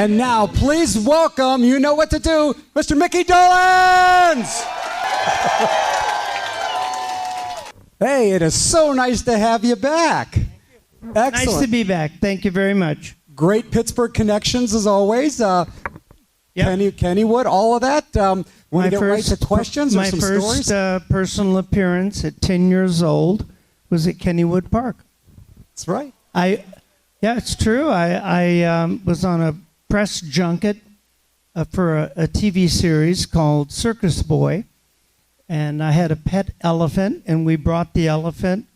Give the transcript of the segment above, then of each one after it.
And now, please welcome, you know what to do, Mr. Micky Dolenz! Hey, it is so nice to have you back. Excellent. Nice to be back. Thank you very much. Great Pittsburgh connections, as always. Kennywood, all of that. Want to get right to questions or some stories? My first personal appearance at 10 years old was at Kennywood Park. That's right. Yeah, it's true. I was on a press junket for a TV series called Circus Boy, and I had a pet elephant, and we brought the elephant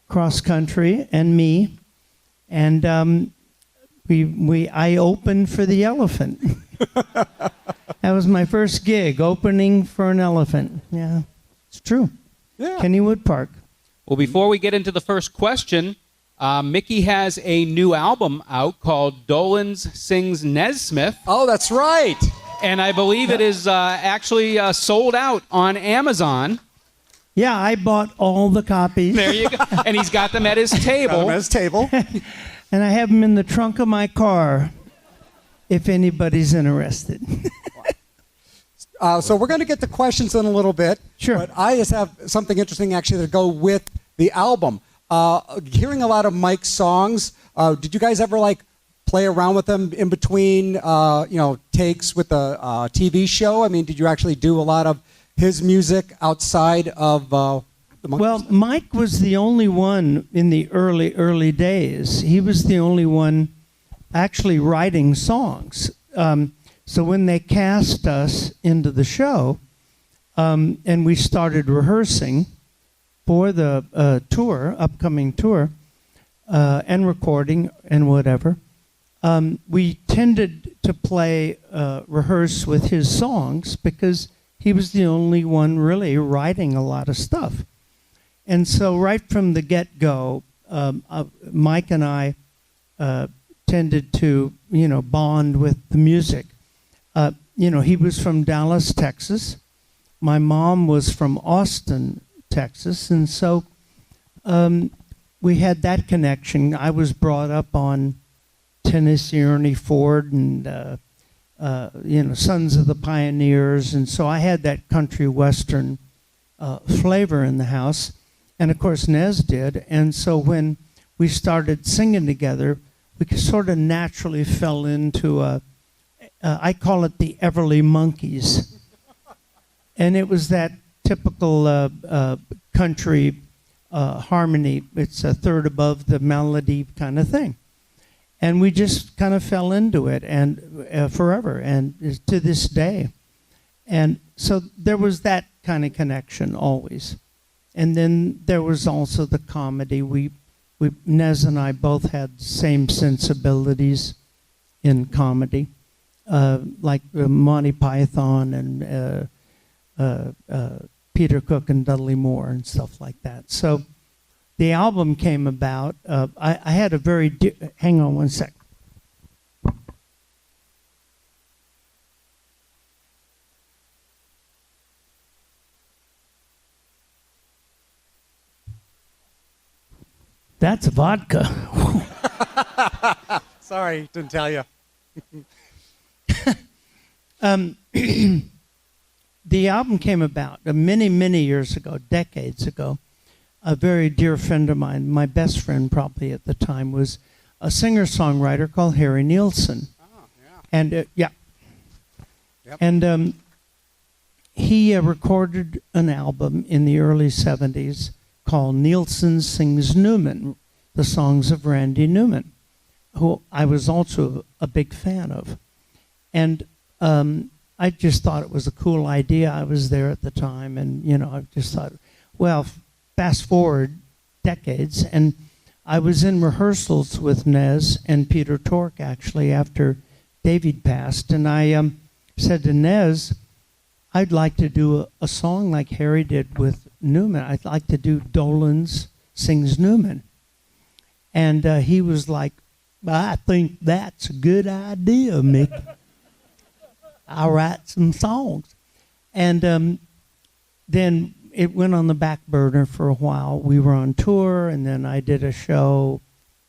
cross country and me, and I opened for the elephant. That was my first gig, opening for an elephant. Yeah, it's true. Yeah. Kennywood Park. Well, before we get into the first question, Micky has a new album out called Dolenz Sings Nesmith. Oh, that's right. And I believe it is actually sold out on Amazon. Yeah, I bought all the copies. There you go. And he's got them at his table. And I have them in the trunk of my car, if anybody's interested. So we're going to get to questions in a little bit. Sure. But I just have something interesting, actually, to go with the album. Hearing a lot of Mike's songs, did you guys ever play around with them in between, takes with the TV show? I mean, did you actually do a lot of his music outside of the Monkey? Well, Mike was the only one in the early days. He was the only one actually writing songs. So when they cast us into the show, and we started rehearsing for the upcoming tour, and recording and whatever, we tended to rehearse with his songs because he was the only one really writing a lot of stuff. And so right from the get-go, Mike and I tended to, bond with the music. He was from Dallas, Texas. My mom was from Austin, Texas, and so we had that connection. I was brought up on Tennessee Ernie Ford and Sons of the Pioneers, and so I had that country western flavor in the house, and of course Nez did. And so when we started singing together, we sort of naturally fell into I call it the Everly Monkeys, and it was that typical country harmony. It's a third above the melody kind of thing. And we just kind of fell into it and forever, and to this day. And so there was that kind of connection always. And then there was also the comedy. Nez and I both had the same sensibilities in comedy, like Monty Python and Peter Cook and Dudley Moore and stuff like that. So the album came about. I had a very... hang on one sec. That's vodka. Sorry, didn't tell you. The album came about many, many years ago, decades ago. A very dear friend of mine, my best friend probably at the time, was a singer-songwriter called Harry Nilsson. Oh, yeah. And, Yep. And he recorded an album in the early 70s called Nilsson Sings Newman, the songs of Randy Newman, who I was also a big fan of. And I just thought it was a cool idea. I was there at the time, and, I just thought, well, fast forward decades, and I was in rehearsals with Nez and Peter Tork, actually, after David passed, and I said to Nez, I'd like to do a song like Harry did with Newman. I'd like to do Dolenz Sings Newman. And he was like, I think that's a good idea, Mick. I'll write some songs. And then it went on the back burner for a while. We were on tour, and then I did a show,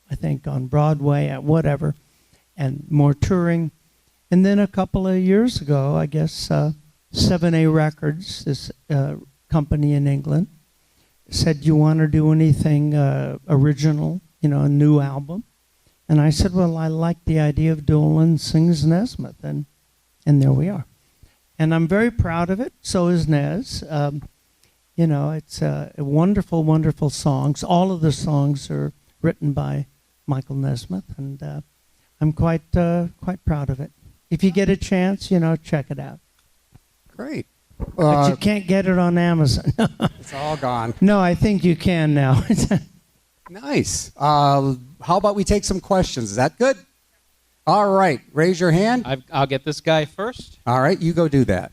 I think, on Broadway, at whatever, and more touring. And then a couple of years ago, I guess, 7A Records, this company in England, said, "You want to do anything original, a new album?" And I said, "Well, I like the idea of Dolenz Sings Nesmith," and there we are. And I'm very proud of it. So is Nez. It's wonderful, wonderful songs. All of the songs are written by Michael Nesmith, and I'm quite proud of it. If you get a chance, check it out. Great. But you can't get it on Amazon. It's all gone. No, I think you can now. Nice. How about we take some questions? Is that good? All right. Raise your hand. I'll get this guy first. All right. You go do that.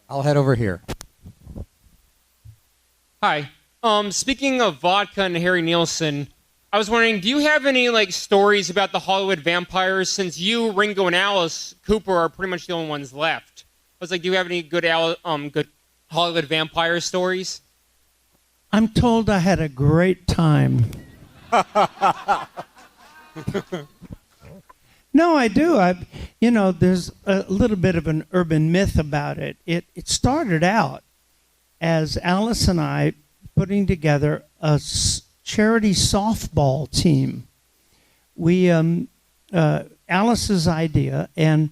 I'll head over here. Hi. Speaking of vodka and Harry Nilsson, I was wondering, do you have any stories about the Hollywood vampires? Since you, Ringo, and Alice Cooper are pretty much the only ones left. I was like, do you have any good Hollywood vampire stories? I'm told I had a great time. No, I do. There's a little bit of an urban myth about it. It started out as Alice and I putting together a charity softball team. We Alice's idea, and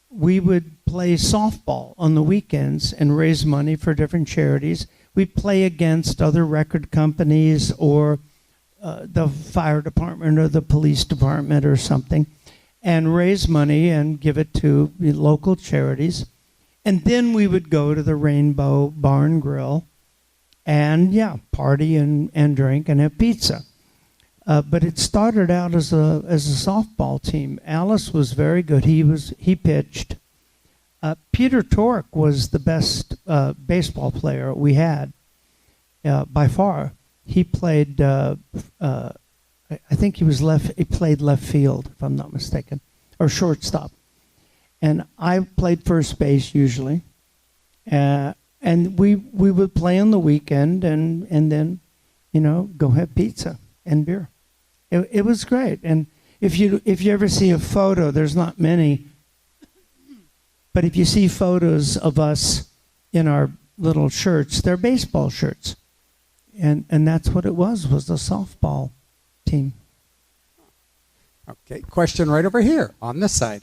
we would play softball on the weekends and raise money for different charities. We'd play against other record companies or the fire department or the police department or something, and raise money and give it to the local charities. And then we would go to the Rainbow Bar and Grill and, party and drink and have pizza. But it started out as a softball team. Alice was very good. He pitched. Peter Tork was the best baseball player we had by far. He played. I think he played left field, if I'm not mistaken, or shortstop. And I played first base usually. And we would play on the weekend and then, go have pizza and beer. It was great. And if you ever see a photo, there's not many, but if you see photos of us in our little shirts, they're baseball shirts. And that's what it was a softball team. Okay. Question right over here on this side.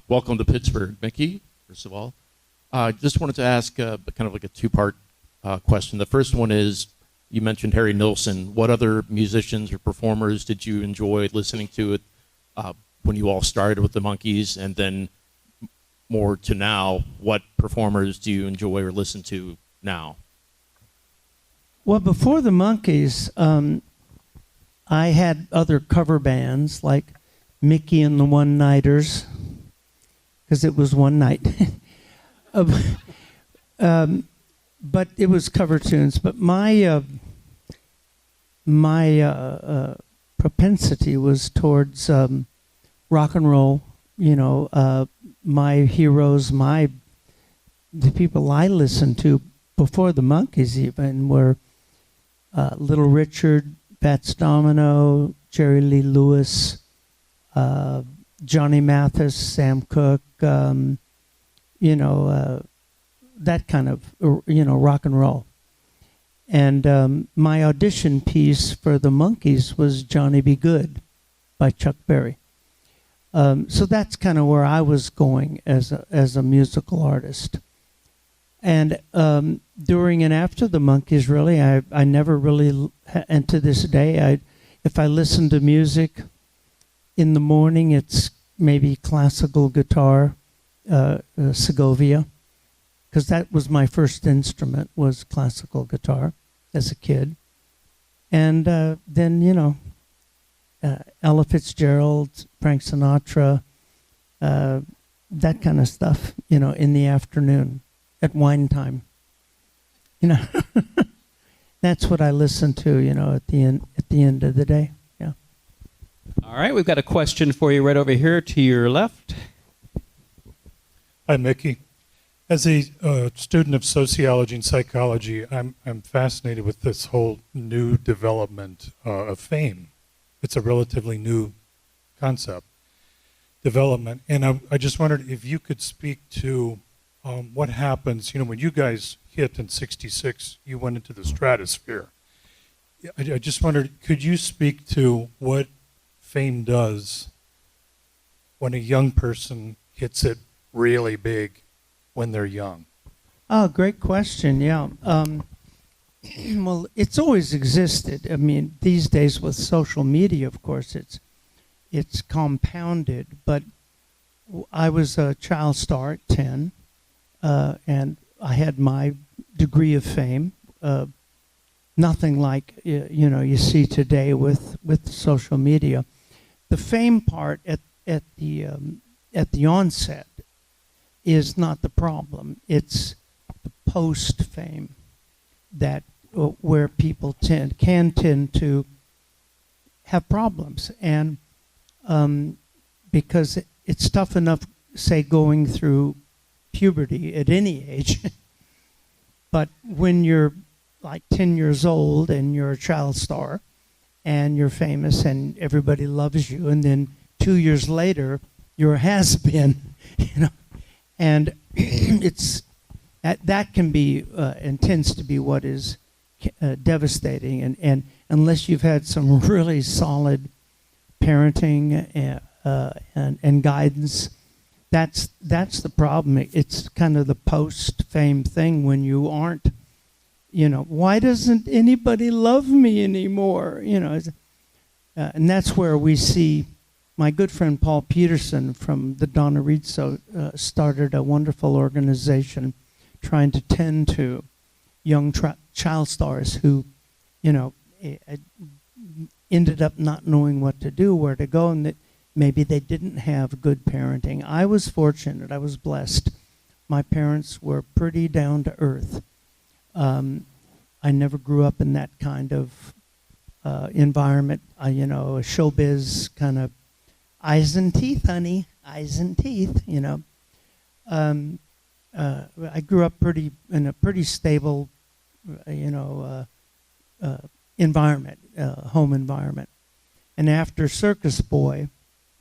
Welcome to Pittsburgh, Mickey, first of all. Just wanted to ask kind of like a two-part question. The first one is, you mentioned Harry Nilsson. What other musicians or performers did you enjoy listening to when you all started with the Monkees? And then more to now, what performers do you enjoy or listen to now? Well, before the Monkees, I had other cover bands like Mickey and the One-Nighters, because it was one night. But it was cover tunes. But my propensity was towards rock and roll. My heroes, the people I listened to before the Monkees even were Little Richard, Fats Domino, Jerry Lee Lewis, Johnny Mathis, Sam Cooke. That kind of, rock and roll. And my audition piece for the Monkees was Johnny Be Good by Chuck Berry. So that's kind of where I was going as a musical artist. And during and after the Monkees, really, I never really, and to this day, if I listen to music in the morning, it's maybe classical guitar, Segovia, because that was my first instrument, was classical guitar as a kid. And then, Ella Fitzgerald, Frank Sinatra, that kind of stuff, in the afternoon at wine time. That's what I listen to, at the end of the day. Yeah. All right, we've got a question for you right over here to your left. Hi, Mickey. As a student of sociology and psychology, I'm fascinated with this whole new development of fame. It's a relatively new concept. development. And I just wondered if you could speak to what happens, when you guys hit in '66, you went into the stratosphere. I just wondered, could you speak to what fame does when a young person hits it really big when they're young? Oh, great question. Yeah. Well, it's always existed. I mean, these days with social media, of course, it's compounded. But I was a child star at 10, and I had my degree of fame. Nothing like you see today with social media. The fame part at the onset is not the problem. It's the post fame that where people can tend to have problems, and because it's tough enough, say, going through puberty at any age, but when you're like 10 years old and you're a child star and you're famous and everybody loves you, and then 2 years later you're a has-been, and it's that can be and tends to be what is devastating, and unless you've had some really solid parenting and guidance, that's the problem. It's kind of the post-fame thing when you aren't, why doesn't anybody love me anymore? And that's where we see my good friend Paul Peterson from the Donna Reed started a wonderful organization trying to tend to young child stars who, ended up not knowing what to do, where to go, and that maybe they didn't have good parenting. I was fortunate. I was blessed. My parents were pretty down to earth. I never grew up in that kind of environment. A showbiz kind of eyes and teeth, honey, eyes and teeth. I grew up in a pretty stable, environment, home environment. And after Circus Boy,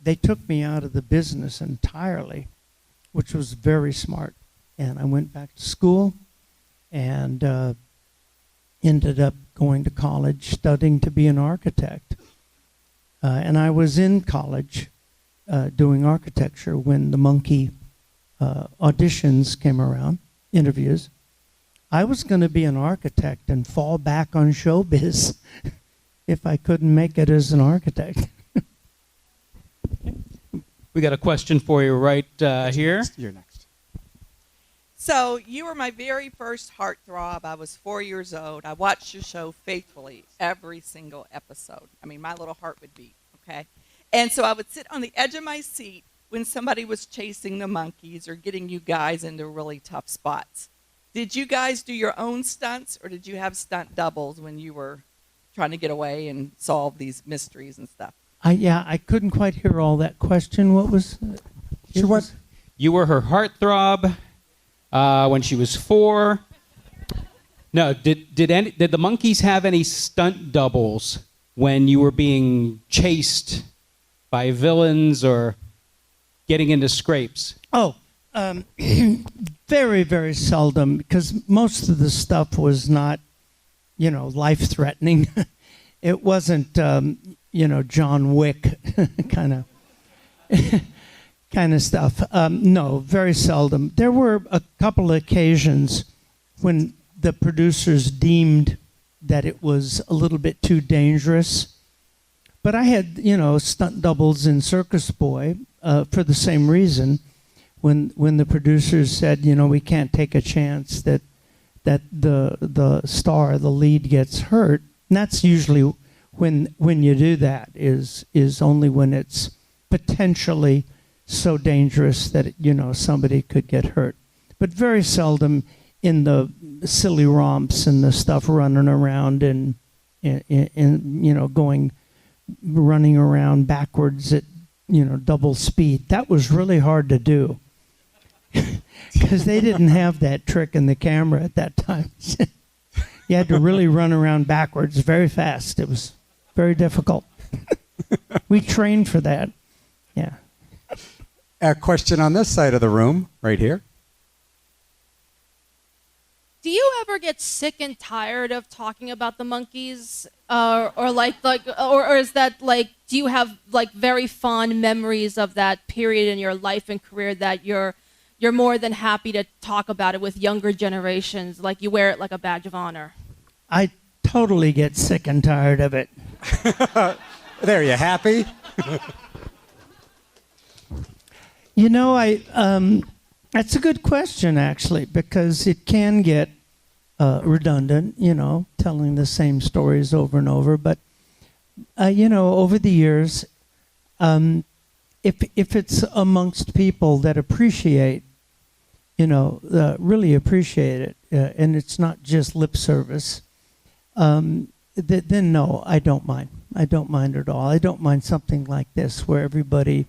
they took me out of the business entirely, which was very smart. And I went back to school and ended up going to college, studying to be an architect. And I was in college doing architecture when the Monkey auditions came around, interviews. I was going to be an architect and fall back on showbiz if I couldn't make it as an architect. We got a question for you right here. You're next. So you were my very first heartthrob. I was 4 years old. I watched your show faithfully every single episode. I mean, my little heart would beat, okay? And so I would sit on the edge of my seat when somebody was chasing the monkeys or getting you guys into really tough spots. Did you guys do your own stunts, or did you have stunt doubles when you were trying to get away and solve these mysteries and stuff? I couldn't quite hear all that question. What was? You were her heartthrob when she was 4. No, did the monkeys have any stunt doubles when you were being chased by villains or getting into scrapes? Oh, very, very seldom, because most of the stuff was not, life-threatening. It wasn't, John Wick kind of stuff. No, very seldom. There were a couple of occasions when the producers deemed that it was a little bit too dangerous. But I had, stunt doubles in Circus Boy for the same reason. When the producers said, we can't take a chance that the star, the lead, gets hurt. And that's usually when you do that is only when it's potentially so dangerous that somebody could get hurt. But very seldom in the silly romps and the stuff running around and running around backwards at double speed. That was really hard to do because they didn't have that trick in the camera at that time. You had to really run around backwards very fast. It was very difficult. We trained for that. Yeah. A question on this side of the room, right here. Do you ever get sick and tired of talking about the monkeys, or is that like? Do you have like very fond memories of that period in your life and career that you're more than happy to talk about it with younger generations, like you wear it like a badge of honor? I totally get sick and tired of it. There, you happy? You know, that's a good question, actually, because it can get redundant, you know, telling the same stories over and over. But, you know, over the years, if it's amongst people that appreciate, you know, really appreciate it, and it's not just lip service, then no, I don't mind. I don't mind at all. I don't mind something like this where everybody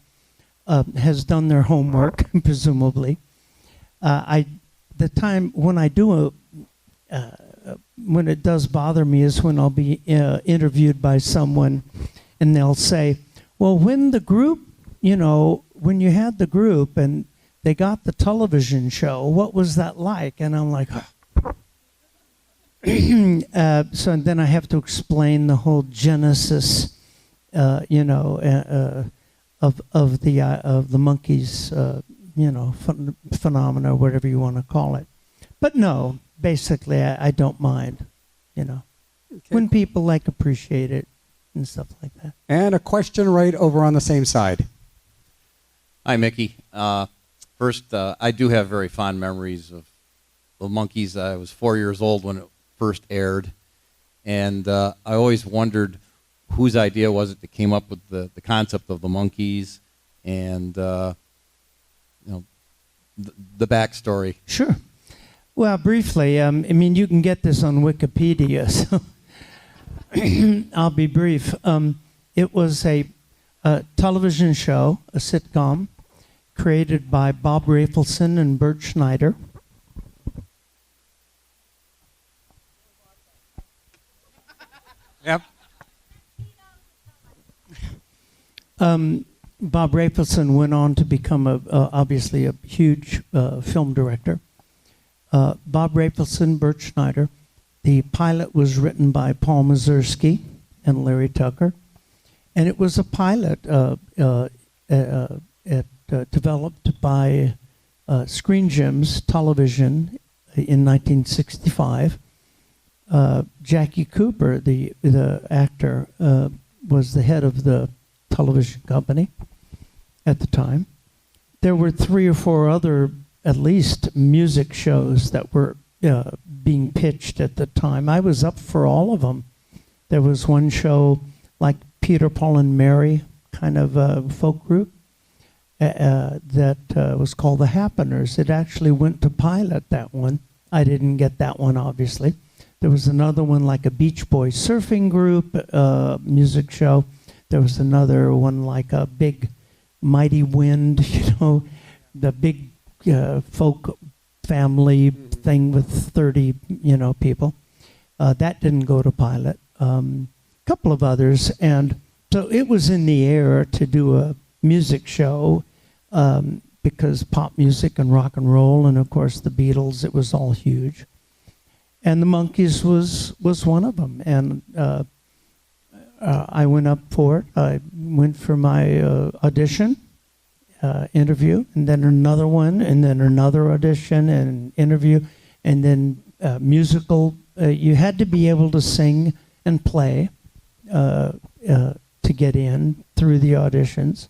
has done their homework, presumably. The time when I do when it does bother me is when I'll be interviewed by someone and they'll say, well, when the group, you know, when you had the group and they got the television show, what was that like? And I'm like, so then I have to explain the whole genesis, you know, of the monkeys, you know, phenomena, whatever you want to call it. But no, basically, I don't mind, you know, when people like appreciate it and stuff like that. And a question right over on the same side. Hi, Mickey. First, I do have very fond memories of the Monkees. I was 4 years old when it first aired, and I always wondered whose idea was it that came up with the concept of the Monkees and you know, the backstory. Sure. Well, briefly, I mean, you can get this on Wikipedia, so I'll be brief. It was a television show, a sitcom, created by Bob Rafelson and Bert Schneider. Yep. Bob Rafelson went on to become obviously a huge film director. Bob Rafelson, Bert Schneider. The pilot was written by Paul Mazursky and Larry Tucker, and it was a pilot developed by Screen Gems Television in 1965. Jackie Cooper, the actor, was the head of the television company at the time. There were 3 or 4 other, at least, music shows that were being pitched at the time. I was up for all of them. There was one show like Peter, Paul, and Mary, kind of a folk group, that was called The Happeners. It actually went to pilot, that one. I didn't get that one, obviously. There was another one like a Beach Boys surfing group music show. There was another one like a big Mighty Wind, you know, the big folk family thing with 30, you know, people. That didn't go to pilot. A couple of others. And so it was in the air to do a music show because pop music and rock and roll and, of course, the Beatles, it was all huge. And the Monkees was one of them. And I went up for it. I went for my audition, interview, and then another one, and then another audition and interview, and then musical. You had to be able to sing and play to get in through the auditions.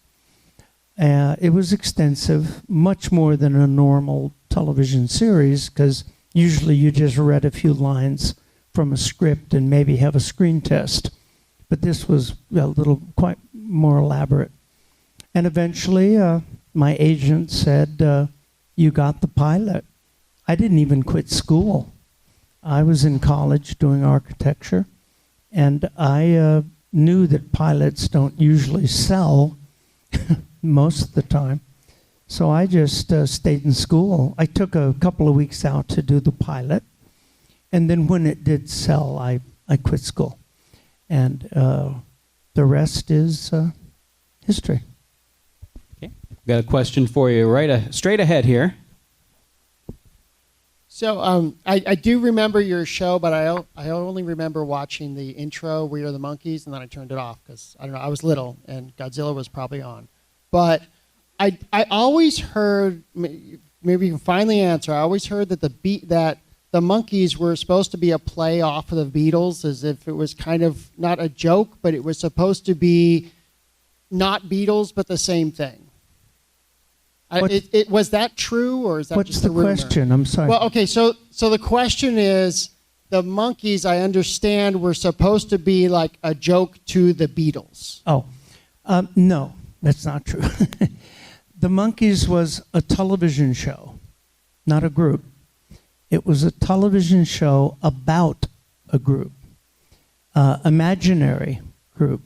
It was extensive, much more than a normal television series, because usually you just read a few lines from a script and maybe have a screen test. But this was a little quite more elaborate. And eventually my agent said, you got the pilot. I didn't even quit school. I was in college doing architecture, and I knew that pilots don't usually sell most of the time. So I just stayed in school. I took a couple of weeks out to do the pilot, and then when it did sell, I quit school. And the rest is history. Okay. Got a question for you straight ahead here. So I do remember your show, but I only remember watching the intro, We Are the Monkeys, and then I turned it off because, I don't know, I was little and Godzilla was probably on. But I always heard, maybe you can finally answer, I always heard that the Monkeys were supposed to be a play off of the Beatles, as if it was kind of not a joke, but it was supposed to be not Beatles, but the same thing. Was that true, or is that What's just the a rumor? question? I'm sorry. Well, okay, so the question is, the Monkeys, I understand, were supposed to be like a joke to the Beatles. No, that's not true. The Monkeys was a television show, not a group. It was a television show about a group, imaginary group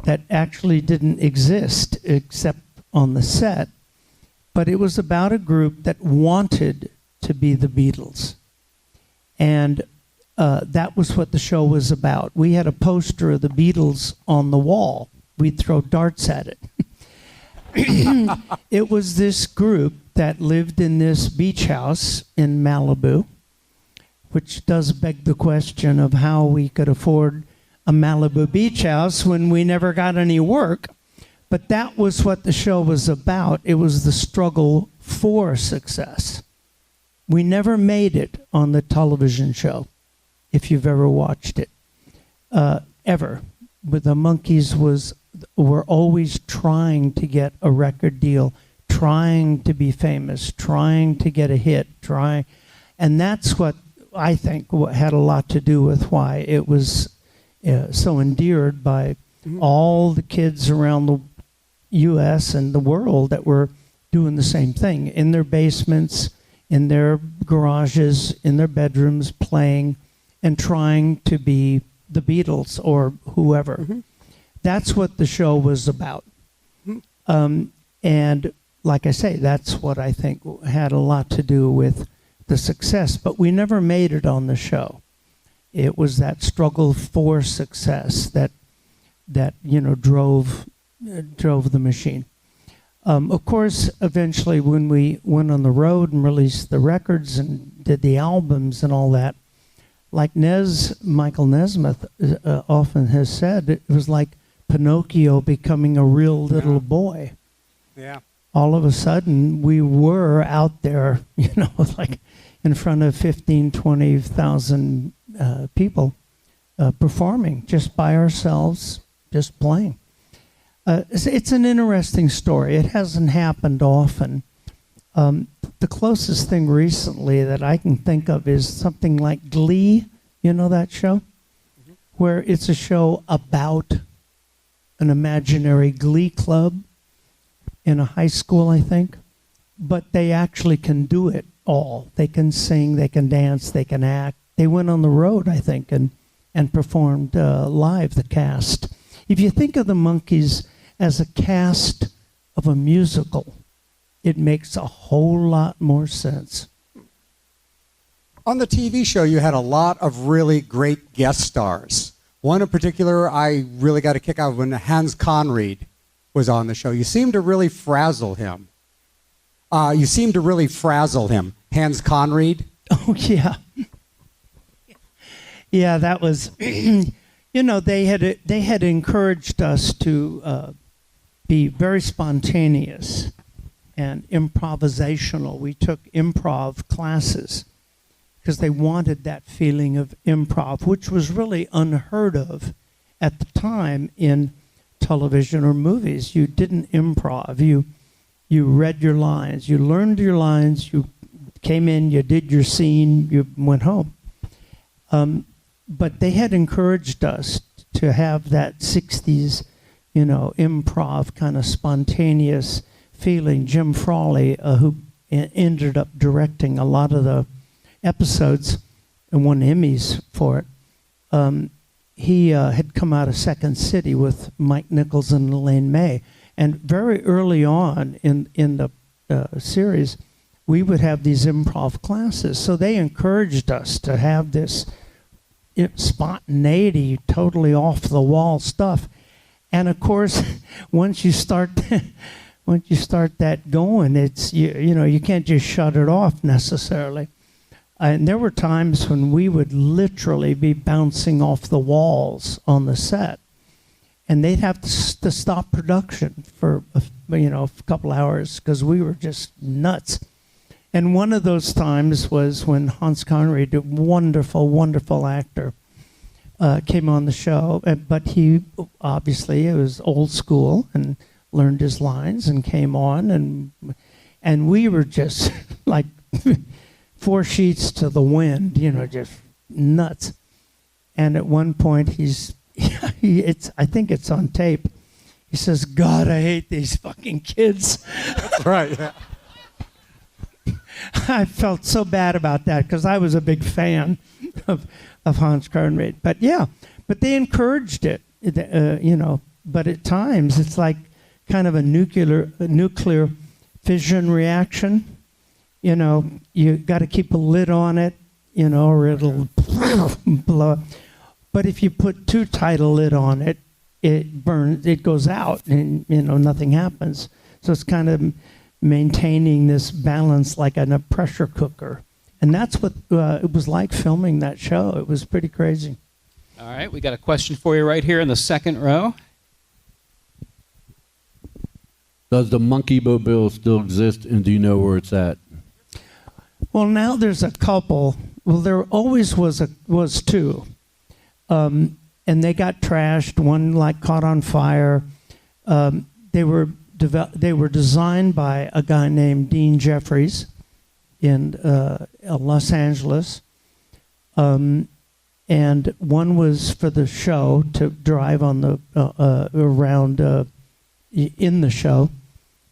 that actually didn't exist except on the set. But it was about a group that wanted to be the Beatles. And that was what the show was about. We had a poster of the Beatles on the wall. We'd throw darts at it. It was this group that lived in this beach house in Malibu, which does beg the question of how we could afford a Malibu beach house when we never got any work. But that was what the show was about. It was the struggle for success. We never made it on the television show, if you've ever watched it, ever. But the Monkeys were always trying to get a record deal, trying to be famous, trying to get a hit, and that's what I think had a lot to do with why it was so endeared by all the kids around the U.S. and the world that were doing the same thing in their basements, in their garages, in their bedrooms, playing and trying to be the Beatles or whoever. Mm-hmm. That's what the show was about. Mm-hmm. And like I say, that's what I think had a lot to do with the success. But we never made it on the show. It was that struggle for success that drove the machine. Of course, eventually when we went on the road and released the records and did the albums and all that, like Michael Nesmith often has said, it was like Pinocchio becoming a real little boy. Yeah. All of a sudden, we were out there, like in front of 15, 20,000 people performing just by ourselves, just playing. It's an interesting story. It hasn't happened often. The closest thing recently that I can think of is something like Glee. You know that show? Mm-hmm. Where it's a show about an imaginary glee club in a high school, I think. But they actually can do it all. They can sing, they can dance, they can act. They went on the road, I think, and performed live, the cast. If you think of the Monkeys as a cast of a musical, it makes a whole lot more sense. On the TV show, you had a lot of really great guest stars. One in particular I really got a kick out of when Hans Conried was on the show. You seemed to really frazzle him. Hans Conried. Oh, yeah. Yeah, that was, they had encouraged us to be very spontaneous and improvisational. We took improv classes because they wanted that feeling of improv, which was really unheard of at the time in television or movies. You didn't improv. You read your lines. You learned your lines. You came in, you did your scene, you went home. But they had encouraged us to have that 60s, improv kind of spontaneous feeling. Jim Frawley, who ended up directing a lot of the episodes and won Emmys for it, he had come out of Second City with Mike Nichols and Elaine May. And very early on in the series, we would have these improv classes. So they encouraged us to have this spontaneity, totally off the wall stuff. And of course, once you start once you start that going, it's you can't just shut it off necessarily. And there were times when we would literally be bouncing off the walls on the set, and they'd have to stop production for a couple hours because we were just nuts. And one of those times was when Hans Conried, a wonderful, wonderful actor, came on the show, but he obviously was old school and learned his lines and came on, and we were just like 4 sheets to the wind, just nuts. And at one point, I think it's on tape. He says, "God, I hate these fucking kids." That's right. Yeah. I felt so bad about that because I was a big fan of Hans Conried. But they encouraged it, But at times it's like kind of a nuclear fission reaction. You got to keep a lid on it, or it'll blow up. But if you put too tight a lid on it, it burns, it goes out, and nothing happens. So it's kind of maintaining this balance like in a pressure cooker. And that's what it was like filming that show. It was pretty crazy. All right, we got a question for you right here in the second row. Does the Monkey Mobile still exist, and do you know where it's at? Well, now there's a couple. Well, there always was two. And they got trashed. One caught on fire. They were designed by a guy named Dean Jeffries in Los Angeles. And one was for the show to drive on the around in the show,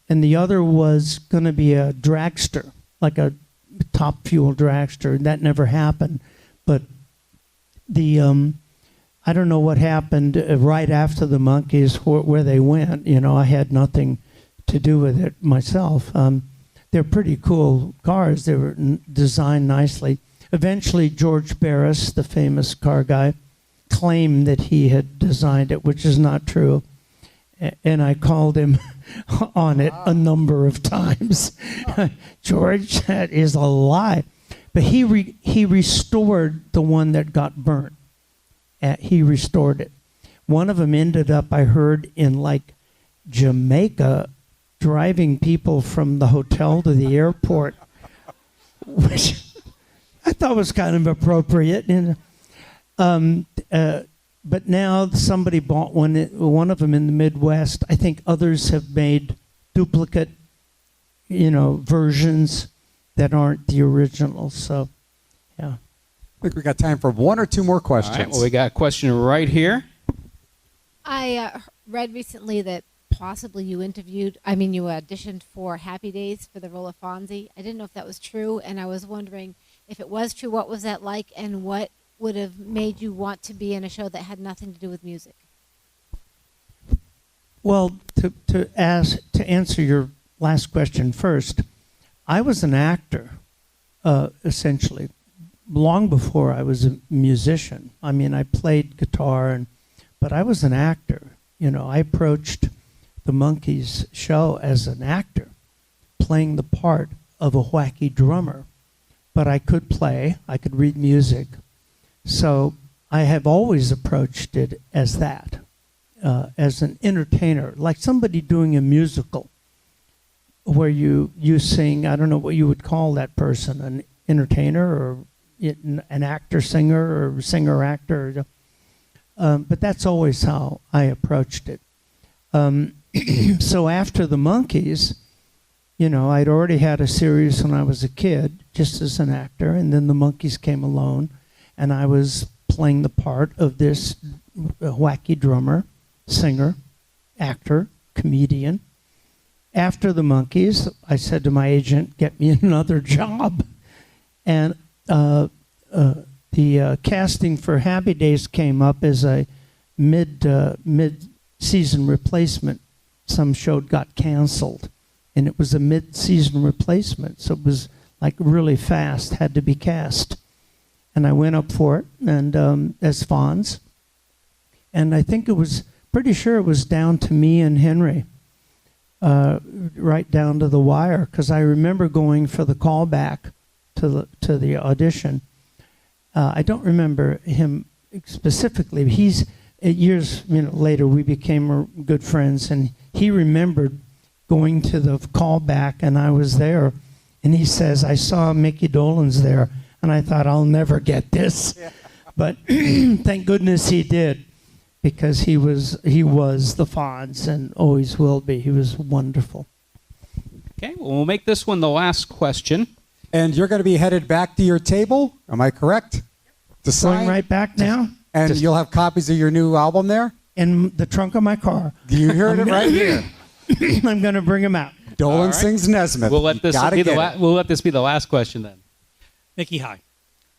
and the other was going to be a dragster, like a top fuel dragster. That never happened, but the I don't know what happened right after the Monkees where they went. I had nothing to do with it myself. They're pretty cool cars. They were designed nicely. Eventually, George Barris, the famous car guy, claimed that he had designed it, which is not true. And I called him on it a number of times. George, that is a lie. But he restored the one that got burnt. He restored it. One of them ended up, I heard, in Jamaica, driving people from the hotel to the airport, which I thought was kind of appropriate. But now somebody bought one of them in the Midwest. I think others have made duplicate, versions that aren't the original. So, yeah. I think we got time for one or two more questions. All right, well, we got a question right here. I read recently that possibly you auditioned for Happy Days for the role of Fonzie. I didn't know if that was true, and I was wondering if it was true, what was that like, and what would have made you want to be in a show that had nothing to do with music? Well, to answer your last question first, I was an actor, essentially, long before I was a musician. I played guitar, but I was an actor. I approached the Monkees show as an actor, playing the part of a wacky drummer. But I could play, I could read music. So I have always approached it as that, as an entertainer, like somebody doing a musical where you sing. I don't know what you would call that person, an entertainer or an actor, singer, or singer-actor. But that's always how I approached it. So after the Monkees, I'd already had a series when I was a kid, just as an actor, and then the Monkees came along, and I was playing the part of this wacky drummer, singer, actor, comedian. After the Monkees, I said to my agent, "Get me another job," and the casting for Happy Days came up as a mid-season replacement. Some show got canceled, and it was a mid-season replacement, so it was really fast, had to be cast. And I went up for it, and as Fonz, and I think pretty sure it was down to me and Henry. right down to the wire, because I remember going for the callback to the audition. I don't remember him specifically. Years later we became good friends, and he remembered going to the callback, and I was there, and he says, I saw Micky Dolenz there, and I thought, I'll never get this. Yeah. But thank goodness he did, because he was the Fonz and always will be. He was wonderful. Okay, well, we'll make this one the last question. And you're going to be headed back to your table, am I correct? To sign? Going right back now. And you'll have copies of your new album there? In the trunk of my car. You heard it right here. I'm going to bring him out. Dolan sings Nesmith. We'll let this be the last question then. Mickey, hi.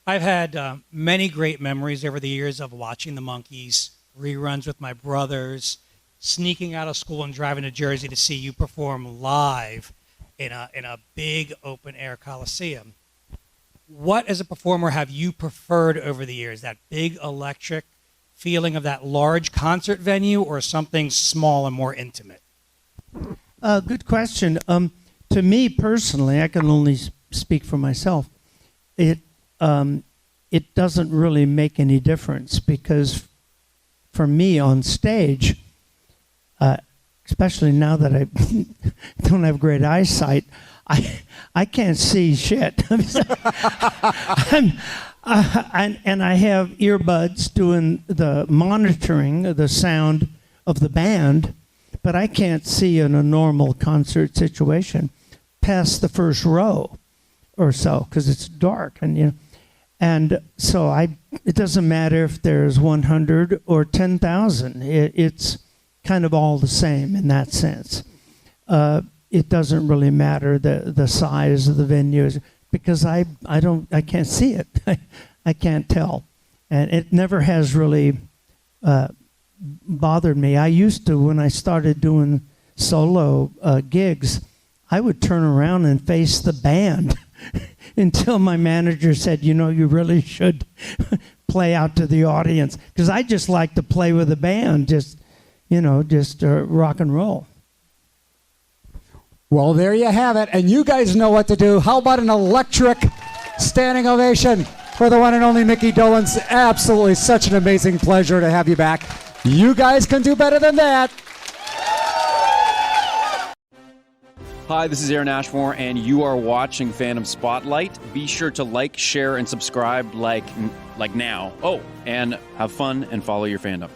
I've had many great memories over the years of watching the Monkees, reruns with my brothers, sneaking out of school and driving to Jersey to see you perform live in a big open-air coliseum. What, as a performer, have you preferred over the years? That big electric feeling of that large concert venue, or something small and more intimate? Good question. To me personally, I can only speak for myself. It doesn't really make any difference, because for me on stage, especially now that I don't have great eyesight, I can't see shit. And I have earbuds doing the monitoring of the sound of the band, but I can't see in a normal concert situation past the first row or so, because it's dark, and so it doesn't matter if there's 100 or 10,000. It's kind of all the same in that sense. It doesn't really matter the size of the venues, because I can't see it. I can't tell, and it never has really bothered me. I used to, when I started doing solo gigs, I would turn around and face the band until my manager said, you really should play out to the audience, because I just like to play with the band, just rock and roll. Well, there you have it, and you guys know what to do. How about an electric standing ovation for the one and only Micky Dolenz? Absolutely such an amazing pleasure to have you back. You guys can do better than that. Hi, this is Aaron Ashmore, and you are watching Phantom Spotlight. Be sure to like, share, and subscribe like now. Oh, and have fun and follow your fandom.